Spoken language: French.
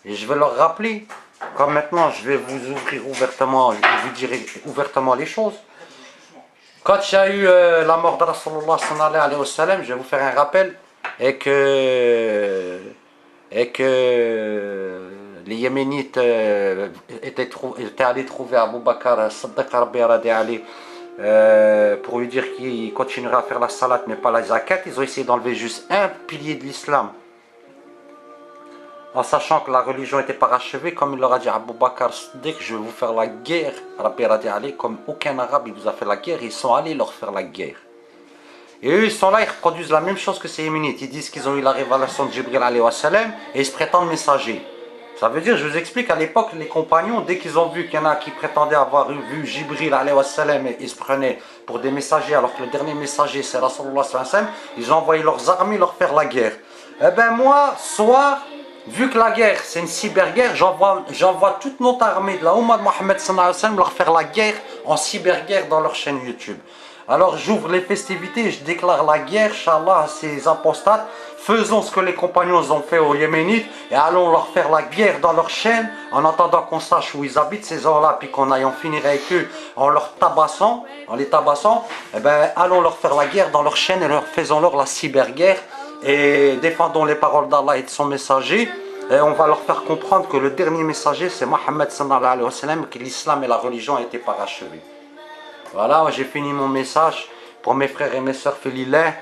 Et je vais leur rappeler, comme maintenant je vais vous ouvrir ouvertement, je vais vous dire ouvertement les choses. Quand il y a eu la mort de Rasulullah sallallahu alayhi wa sallam, je vais vous faire un rappel, et que les Yéménites étaient allés trouver Abu Bakr Siddiq Rabbi Radi Ali pour lui dire qu'il continuerait à faire la salat mais pas la zakat. Ils ont essayé d'enlever juste un pilier de l'islam, en sachant que la religion était parachevée, comme il leur a dit Abu Bakr Siddiq, je vais vous faire la guerre, Rabbi Radi Ali, comme aucun arabe il vous a fait la guerre, ils sont allés leur faire la guerre. Et eux, ils sont là, ils reproduisent la même chose que ces Yéménites. Ils disent qu'ils ont eu la révélation de Jibril alayhi wa sallam et ils se prétendent messagers. Ça veut dire, je vous explique, à l'époque, les compagnons, dès qu'ils ont vu qu'il y en a qui prétendaient avoir vu Jibril alayhi wa sallam, et ils se prenaient pour des messagers, alors que le dernier messager c'est Rasulullah sallallahu alayhi wa sallam, ils ont envoyé leurs armées leur faire la guerre. Eh ben moi, soir, vu que la guerre c'est une cyberguerre, j'envoie toute notre armée de la Ummah de Mohammed sallallahu alayhi wa sallam leur faire la guerre en cyberguerre dans leur chaîne YouTube. Alors j'ouvre les festivités et je déclare la guerre, Inch'Allah, à ces apostates. Faisons ce que les compagnons ont fait aux Yéménites et allons leur faire la guerre dans leur chaîne en attendant qu'on sache où ils habitent ces gens-là, puis qu'on aille en finir avec eux en les tabassant. Eh ben, allons leur faire la guerre dans leur chaîne et faisons-leur la cyberguerre et défendons les paroles d'Allah et de son messager. Et on va leur faire comprendre que le dernier messager c'est Mohammed sallallahu alayhi wa sallam, que l'islam et la religion ont été parachevés. Voilà, j'ai fini mon message pour mes frères et mes sœurs Filillah.